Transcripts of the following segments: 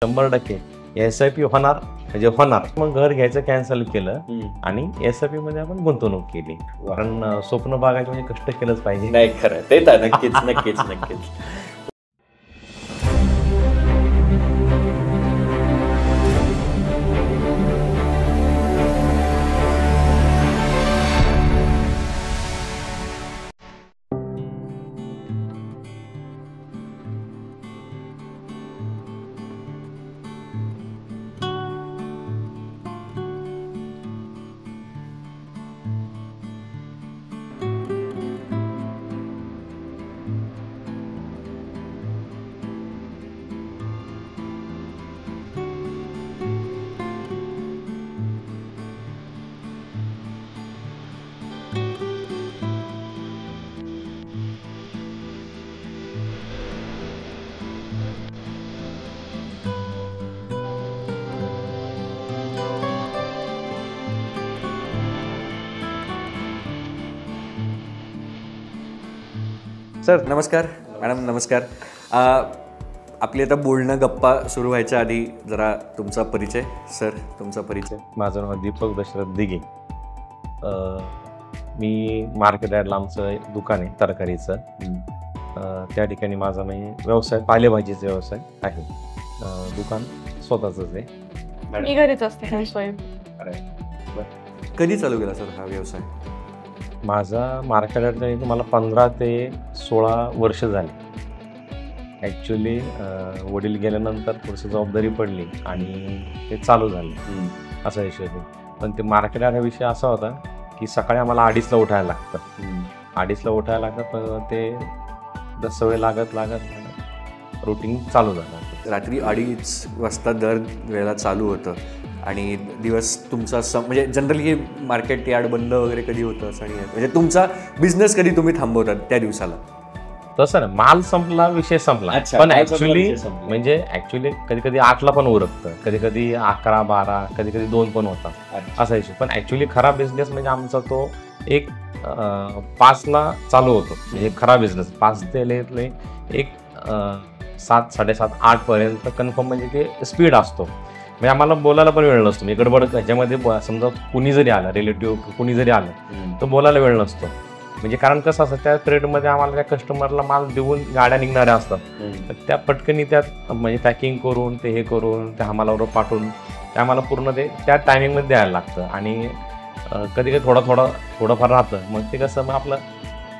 100% SIP होणार म्हणजे होणार. मग घर घ्यायचं कॅन्सल केलं आणि SIP मध्ये आपण गुंतवणूक केली. कारण स्वप्न बागायचं म्हणजे कष्ट केलंच पाहिजे. नाही खरं ते तर नक्कीच नक्कीच नक्कीच. सर नमस्कार, मॅडम नमस्कार. आपली आता बोलणं गप्पा सुरू व्हायच्या आधी जरा तुमचा परिचय. सर तुमचा परिचय. माझं नाव दीपक दशरथ दिघे. मी मार्केट यार्डला आमचं दुकान आहे तरकारीचं. त्या ठिकाणी माझा म्हणजे व्यवसाय पालेभाजीचा व्यवसाय आहे. दुकान स्वतःच आहे. मी घरीच असते. कधी चालू केला सर हा व्यवसाय? माझा मार्केट यार्डचा मला 15 ते 16 वर्ष झाले. ॲक्च्युली वडील गेल्यानंतर थोडीशी जबाबदारी पडली आणि ते चालू झालं असा विषय होता. पण ते मार्केट यार्ड हा विषय असा होता की सकाळी आम्हाला 2:30ला उठायला लागतं. 2:30ला उठायला लागतं. पण ते सवय लागत रुटीन चालू झालं. रात्री 2:30 वाजता दर वेळेला चालू होतं आणि दिवस तुमचा म्हणजे जनरली मार्केट यार्ड बंद वगैरे कधी होतं असं? आणि म्हणजे तुमचा बिझनेस कधी तुम्ही थांबवतात त्या दिवसाला? तसं ना, माल संपला विषय संपला. पण ऍक्च्युली म्हणजे कधी कधी 8ला पण उरकतं, कधी कधी 11, 12, कधी कधी 2 पण होतात असा विषय. पण ऍक्च्युली खरा बिझनेस म्हणजे आमचा तो एक 5ला चालू होतो. म्हणजे खरा बिझनेस 5 ते एक 7, 7:30, 8 पर्यंत कन्फर्म म्हणजे ते स्पीड असतो. म्हणजे आम्हाला बोलायला पण वेळ नसतो. म्हणजे गडबड ह्याच्यामध्ये समजा कुणी जरी आलं, रिलेटिव्ह कुणी जरी आलं तर बोलायला वेळ नसतो. म्हणजे कारण कसं असतं त्या पिरियडमध्ये आम्हाला त्या कस्टमरला माल देऊन गाड्या निघणाऱ्या असतात. तर त्या पटकनी त्यात म्हणजे पॅकिंग करून ते हे करून त्या आम्हाला पाठवून ते आम्हाला पूर्ण ते त्या टायमिंगमध्ये द्यायला लागतं. आणि कधी कधी थोडंफार राहतं. मग ते कसं मग आपलं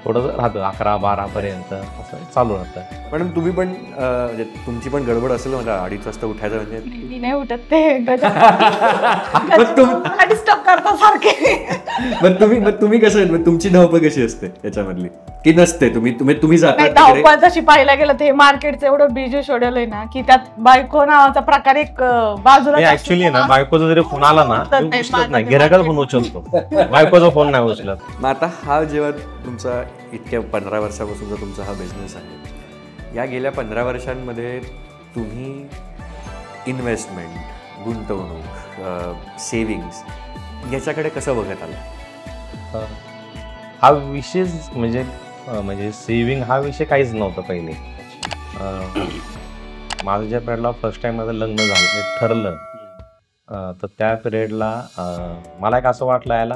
थोडं राहतं 11, 12 पर्यंत असं चालू राहतं. पण तुम्ही पण म्हणजे तुमची पण गडबड असेल मला 2:30 वाजता उठायचं म्हणजे? मी नाही उठत ते डिस्टर्ब करता सारखे. मग तुम्ही कसं, तुमची धावपळ कशी असते त्याच्यामधली की नसते? तुम्ही जाता धावपळ जशी पाहायला गेलं ते मार्केटचं एवढं बिझी शेड्यूल आहे ना की त्यात बायको नावाचा प्रकार एक बाजूला. ऍक्च्युली ना बायकोचा जरी फोन आला ना उचलत नाही, गिऱ्हाईकाचा फोन उचलतो, बायकोचा फोन नाही उचलत. मग आता हा जेव्हा तुमचा इतक्या 15 वर्षापासूनचा तुमचा हा बिझनेस आहे, या गेल्या 15 वर्षांमध्ये तुम्ही इन्व्हेस्टमेंट, गुंतवणूक, सेविंग्स याच्याकडे कसं बघत आला? हा विषय म्हणजे सेविंग हा विषय काहीच नव्हता पहिले. माझं ज्या पिरियडला फर्स्ट टाइम माझं लग्न झालं ठरलं तर त्या पिरियडला मला एक असं वाटलं याला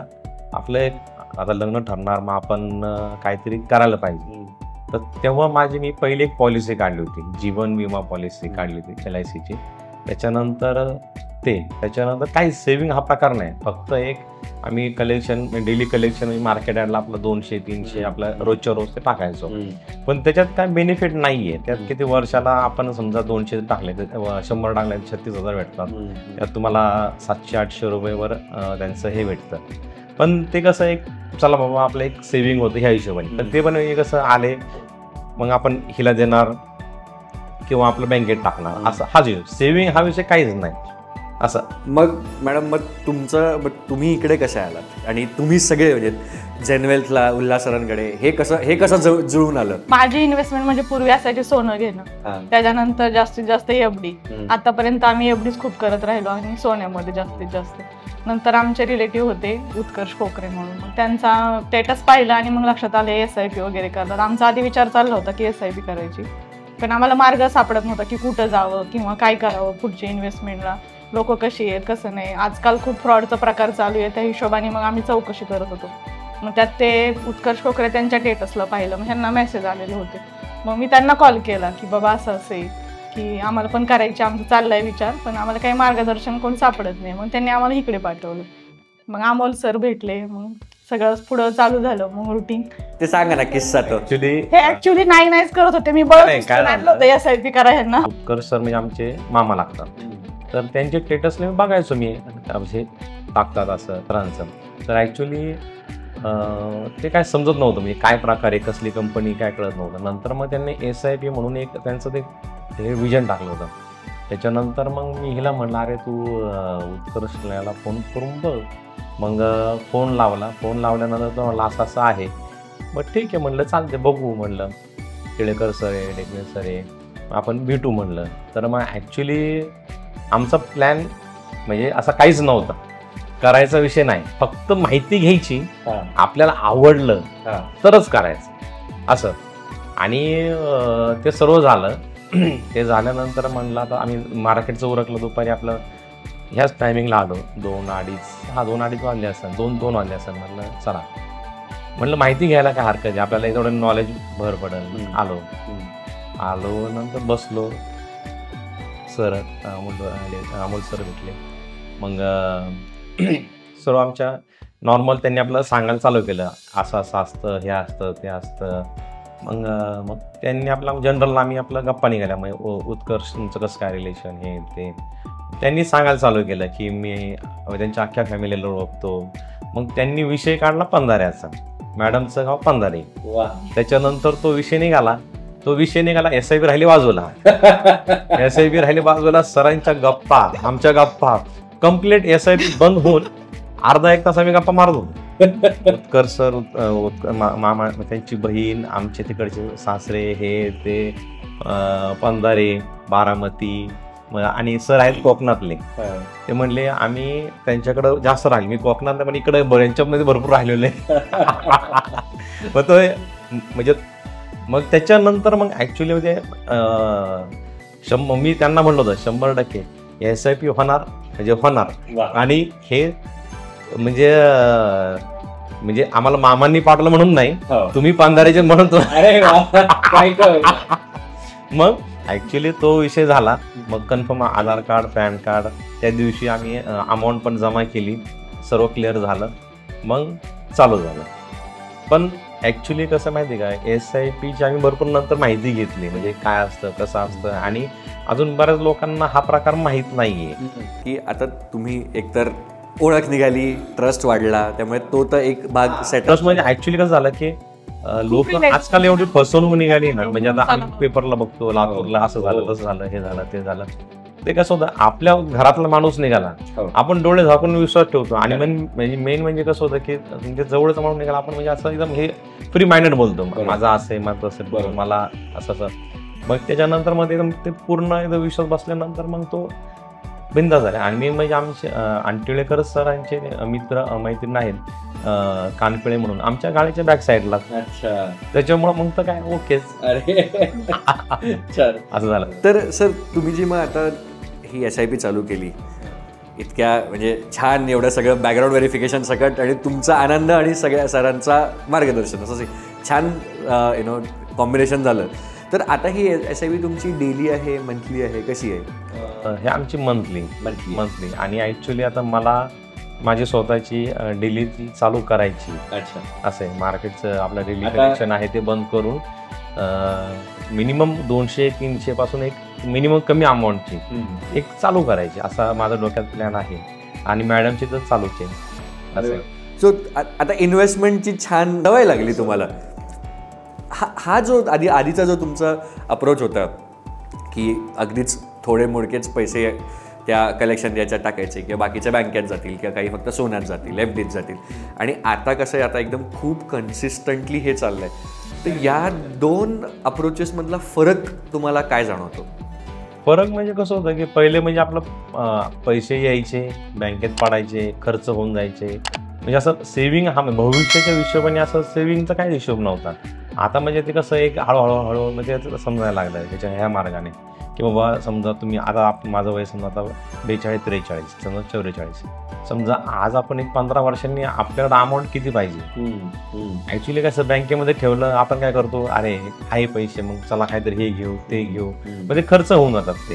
आपलं एक आता लग्न ठरणार, मग आपण काहीतरी करायला पाहिजे. तर तेव्हा मी पहिली एक पॉलिसी काढली होती, जीवन विमा पॉलिसी काढली होती LICची. त्याच्यानंतर काही सेविंग हा प्रकार नाही. फक्त एक आम्ही कलेक्शन डेली कलेक्शन मार्केट यार्डला आपलं 200-300 आपलं रोजच्या रोज ते टाकायचो. पण त्याच्यात काय बेनिफिट नाहीये. त्यात किती वर्षाला आपण समजा 200 टाकले, 100 टाकले 36,000 भेटतात. त्यात तुम्हाला 700-800 रुपयेवर त्यांचं हे भेटतं. पण ते कसं एक चला बाबा आपलं एक सेविंग होतं ह्या हिशोबाने. तर ते पण कसं आले मग आपण हिला देणार किंवा आपलं बँकेत टाकणार असं हा सेविंग हा विषय काहीच नाही असं. मग मॅडम मग तुम्ही इकडे कशा आलात आणि तुम्ही सगळे म्हणजे जेनवेल्थला, उल्हास सरांकडे हे कसं जुळून आलं? माझी इन्व्हेस्टमेंट म्हणजे पूर्वी असायची सोनं घेणं, त्याच्यानंतर जास्तीत जास्त FD. आतापर्यंत आम्ही FDच खूप करत राहिलो आणि सोन्यामध्ये जास्तीत जास्त. नंतर आमचे रिलेटिव्ह होते उत्कर्ष कोकरे म्हणून, त्यांचा स्टेटस पाहिला आणि मग लक्षात आलं SIP वगैरे करतात. आमचा आधी विचार चालला होता की SIP करायची. पण आम्हाला मार्ग सापडत नव्हता की कुठं जावं किंवा काय करावं पुढच्या इन्व्हेस्टमेंटला, लोक कशी आहेत कसं नाही. आजकाल खूप फ्रॉडचा प्रकार चालू आहे, त्या हिशोबाने मग आम्ही चौकशी करत होतो. मग त्यात ते उत्कर्ष कोकरे त्यांच्या स्टेटसला पाहिलं, मग त्यांना मेसेज आलेले होते. मग मी त्यांना कॉल केला की बाबा असं असेल की आम्हाला पण करायचे, आमचं चाललाय विचार, पण आम्हाला काही मार्गदर्शन कोण सापडत नाही. मग त्यांनी आम्हाला इकडे पाठवलं. मग अमोल सर भेटले, मग सगळं पुढं चालू झालं. मग रुटीन ते सांगा ना किस्सा. तो हे ऍक्च्युली नाहीच करत होते मी, बघत SIP करा ह्यांना. उत्कर्ष सर म्हणजे आमचे मामा लागतात, तर त्यांचे स्टेटसने बघायचो मी असे टाकतात असं सरांचं. तर ॲक्च्युली ते काय समजत नव्हतं म्हणजे काय प्रकारे कसली कंपनी काय कळत नव्हतं. नंतर मग त्यांनी SIP म्हणून एक त्यांचं ते विजन टाकलं होतं. त्याच्यानंतर मग मी हिला म्हणलं अरे तू उत्कर्षला फोन करून बघ. मग फोन लावल्यानंतर तो म्हणलं असं असं आहे. मग ठीक आहे म्हणलं चालते बघू म्हणलं. केळेकर सर आहे, डेकणे सर आहे, आपण भेटू म्हणलं. तर मग ॲक्च्युली आमचा प्लॅन म्हणजे असा काहीच नव्हता, करायचा विषय नाही, फक्त माहिती घ्यायची, आपल्याला आवडलं तरच करायचं असं. आणि ते सर्व झालं. ते झाल्यानंतर म्हणलं आता आम्ही मार्केटचं उरकलं. दुपारी आपलं ह्याच टायमिंगला आलो, 2-2:30 वाजले असतात, 2 वाजले असतात. म्हणलं चला, म्हणलं माहिती घ्यायला काय हरकत आहे, आपल्याला थोडं नॉलेज भर पडेल. आलो नंतर बसलो. सर अमोल सर भेटले. मग सर्व आमच्या नॉर्मल त्यांनी आपल्याला सांगायला चालू केलं, असं असं असतं, हे असतं ते असतं. मग त्यांनी आपला जनरल आम्ही आपलं गप्पा निघाल्या, मग उत्कर्ष तुमचं कसं काय रिलेशन हे ते त्यांनी सांगायला चालू केलं की मी त्यांच्या अख्ख्या फॅमिलीला ओळखतो. मग त्यांनी विषय काढला पंधाऱ्याचा, मॅडमचं गाव पंधारे. त्याच्यानंतर तो विषय निघाला SIP राहिली बाजूला. SIP राहिली बाजूला. सरांच्या गप्पा, आमच्या गप्पा कम्प्लीट SIP बंद होऊन अर्धा एक तास आम्ही गप्पा मारत होतो. उत्कर्ष सर, मामा, त्यांची बहीण, आमचे तिकडचे सासरे, हे ते, पंधारे, बारामती, आणि सर आहेत कोकणातले. ते म्हणले आम्ही त्यांच्याकडं जास्त राहिले, मी कोकणात पण इकडे यांच्यामध्ये भरपूर राहिलेले. मग तो म्हणजे मग त्याच्यानंतर मग ॲक्च्युली म्हणजे मी त्यांना म्हणलो होतं 100% SIP होणार म्हणजे होणार. आणि हे म्हणजे आम्हाला मामांनी पाठवलं म्हणून नाही, तुम्ही पांधारेचे म्हणून. मग ॲक्च्युली तो विषय झाला. मग कन्फर्म आधार कार्ड, पॅन कार्ड, त्या दिवशी आम्ही अमाऊंट पण जमा केली, सर्व क्लिअर झालं. मग चालू झालं. पण ॲक्च्युली कसं माहिती आहे का, SIPची आम्ही भरपूर नंतर माहिती घेतली, म्हणजे काय असतं कसं असतं. आणि अजून बऱ्याच लोकांना हा प्रकार माहीत नाही आहे की आता तुम्ही एकतर ओळख निघाली, ट्रस्ट वाढला, त्यामुळे तो तर एक भाग सेट. ट्रस्ट म्हणजे ॲक्च्युली कसं झालं की लोक आजकाल एवढी फसवणूक निघाली ना, म्हणजे आता आम्ही पेपरला बघतो लातूरला असं झालं तसं झालं, हे झालं ते झालं. ते कसं होतं, आपल्या घरातला माणूस निघाला, आपण डोळे झाकून विश्वास ठेवतो. आणि मेन म्हणजे कसं होतं की तुमच्या जवळचा माणूस निघाला, आपण म्हणजे असं एकदम हे फ्री माइंडेड बोलतो, माझं असं आहे, माझं असं, मला असं असं. मग त्याच्यानंतर मग एकदम ते पूर्ण एकदम विश्वास बसल्यानंतर मग तो बिंदास झाला. आणि मी म्हणजे आमचे अंटिळेकर सरांचे मित्र मैत्रीण आहेत कानपिळे म्हणून, आमच्या गाडीच्या बॅक साईडला. त्याच्यामुळे मग तर काय ओकेच असं झालं. तर सर तुम्ही जी मग आता ही SIP चालू केली, इतक्या म्हणजे छान एवढं सगळं बॅकग्राऊंड व्हेरिफिकेशन सकट, आणि तुमचा आनंद आणि सगळ्या सरांचा मार्गदर्शन, असं छान कॉम्बिनेशन झालं. तर आता ही SIP तुमची डेली आहे, मंथली आहे, कशी आहे? हे आमची मंथली. आणि ॲक्च्युली आता मला माझी स्वतःची डेली चालू करायची. असं आहे, मार्केटचं आपलं डेली कलेक्शन आहे ते बंद करून मिनिमम 200-300 पासून एक मिनिमम कमी अमाऊंटची एक चालू करायची, असा माझा डोक्यात प्लॅन आहे. आणि मॅडमची तर चालूच आहे असं. सो आता इन्व्हेस्टमेंटची छान सवय लागली तुम्हाला. हा जो आधीचा जो तुमचा अप्रोच होता की अगदीच थोडे मोडकेच पैसे त्या कलेक्शन याच्यात टाकायचे, किंवा बाकीच्या बँकेत जातील, किंवा काही फक्त सोन्यात जातील, FDत जातील, आणि आता कसं आहे, आता एकदम खूप कन्सिस्टंटली हे चाललंय. तर या दोन अप्रोचेसमधला फरक तुम्हाला काय जाणवतो? फरक म्हणजे कसं होतं की पहिले म्हणजे आपलं पैसे यायचे, बँकेत पडायचे, खर्च होऊन जायचे, म्हणजे असं सेव्हिंग हा भविष्याच्या हिशोबाने असं सेव्हिंगचा काय हिशोब नव्हता. आता म्हणजे ते कसं एक हळूहळू म्हणजे ते समजायला लागलं त्याच्या ह्या मार्गाने की बाबा समजा तुम्ही आता माझं वय समजा आता 42-43 समजा 44, समजा आज आपण एक 15 वर्षांनी आपल्याकडे अमाऊंट किती पाहिजे. ऍक्च्युली कसं बँकेमध्ये ठेवलं आपण काय करतो, अरे आहे पैसे मग चला काहीतरी हे घेऊ ते घेऊ, म्हणजे खर्च होऊन जातात ते.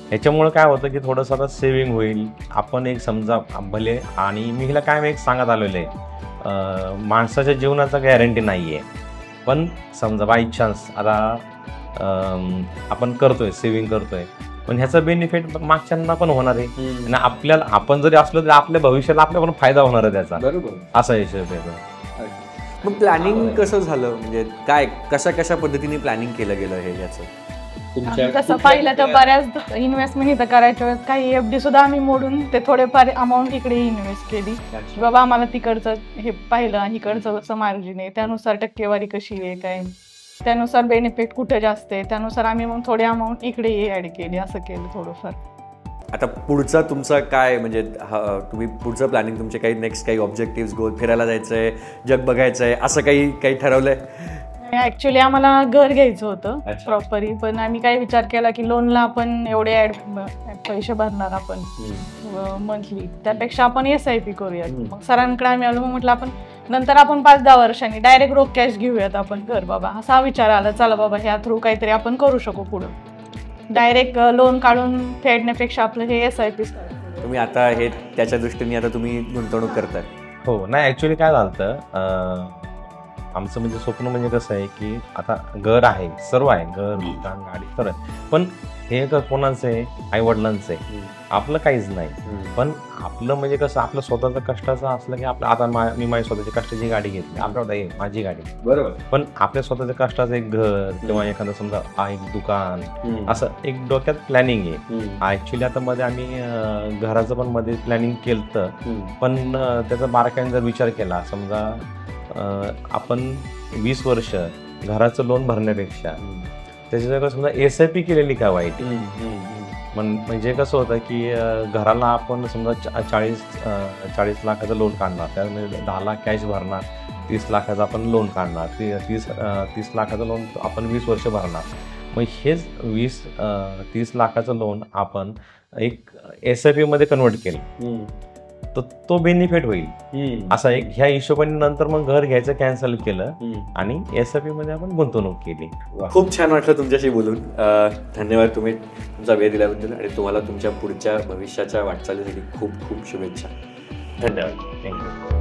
ह्याच्यामुळे काय होतं की थोडंसं आता सेव्हिंग होईल. आपण एक समजा भले, आणि मी हिला काय एक सांगत आलेलं आहे, माणसाच्या जीवनाचा गॅरंटी नाही आहे, पण समजा बाय चान्स आता आपण करतोय सेव्हिंग करतोय, पण ह्याचा बेनिफिट मागच्यांना पण होणार आहे आणि आपल्याला, आपण जरी असलो तरी आपल्या भविष्याला आपल्या पण फायदा होणार आहे त्याचा. बरोबर, असा हिशोब आहे. मग प्लॅनिंग कसं झालं, म्हणजे काय कशा पद्धतीने प्लॅनिंग केलं गेलं हे याचं? तसं पाहिलं तर बऱ्याच इन्व्हेस्टमेंट इथं करायच्या वेळेस काही एफडी सुद्धा आम्ही मोडून ते थोडेफार अमाऊंट इकडे इन्व्हेस्ट केली. बाबा आम्हाला तिकडचं हे पाहिलं आणि इकडचं कसं मार्जिन आहे, त्यानुसार टक्केवारी कशी आहे काय, त्यानुसार बेनिफिट कुठे जास्त आहे, त्यानुसार आम्ही मग थोडी अमाऊंट इकडे ऍड केली, असं केलं थोडंफार. आता पुढचा तुमचा काय, म्हणजे तुम्ही पुढचं प्लॅनिंग, तुमचे काही नेक्स्ट काही ऑब्जेक्टिव्ह गोल, फिरायला जायचंय, जग बघायचंय, असं काही ठरवलंय? ऍक्च्युली आम्हाला घर घ्यायचं होतं प्रॉपरी, पण आम्ही काय विचार केला की लोनला आपण एवढे पैसे भरणार आपण मंथली, त्यापेक्षा आपण SIP करूयात. मग सरांकडे आम्ही आलो, मग म्हटलं आपण नंतर आपण 5-10 वर्षांनी डायरेक्ट रोख कॅश घेऊयात आपण घर बाबा, असा विचार आला. चला बाबा ह्या थ्रू काहीतरी आपण करू शकू पुढं, डायरेक्ट लोन काढून फेडण्यापेक्षा आपलं हे SIP. तुम्ही आता हे त्याच्या दृष्टीने आता तुम्ही गुंतवणूक करताय? हो, नाही ऍक्च्युली काय झालं, आमचं म्हणजे स्वप्न म्हणजे कसं आहे की आता घर आहे, सर्व आहे, घर दुकान गाडी सर्व आहे, पण हे कोणाचं आहे, आई वडिलांचं आहे, आपलं काहीच नाही. पण आपलं म्हणजे कसं आपलं स्वतःचं कष्टाचं असलं की आपलं, आता मी माझी स्वतःची कष्टाची गाडी घेतली, आपल्याला माझी गाडी, बरोबर, पण आपल्या स्वतःच्या कष्टाचं एक घर किंवा एखादं समजा एक दुकान, असं एक डोक्यात प्लॅनिंग आहे. ऍक्च्युली आता मध्ये आम्ही घराचं पण मध्ये प्लॅनिंग केलं, पण त्याचा बारकाईने जर विचार केला, समजा आपण 20 वर्ष घराचं लोन भरण्यापेक्षा त्याच्या जागा समजा SIP केलेली काय वाईट. म्हणजे कसं होतं की घराला आपण समजा 40 लाखाचं लोन काढणार, त्यामध्ये 10 लाख कॅश भरणार, 30 लाखाचं आपण लोन काढणार, 30 लाखाचं लोन आपण 20 वर्ष भरणार. मग हेच 20-30 लाखाचं लोन आपण एक SIP मध्ये कन्वर्ट केलं तर तो बेनिफिट होईल. असा एक ह्या हिशोबाने नंतर मग घर घ्यायचं कॅन्सल केलं आणि SIP मध्ये आपण गुंतवणूक केली. खूप छान वाटलं तुमच्याशी बोलून. धन्यवाद तुम्ही तुमचा वेळ दिल्याबद्दल, आणि तुम्हाला तुमच्या पुढच्या भविष्याच्या वाटचालीसाठी खूप खूप शुभेच्छा. धन्यवाद. थँक्यू.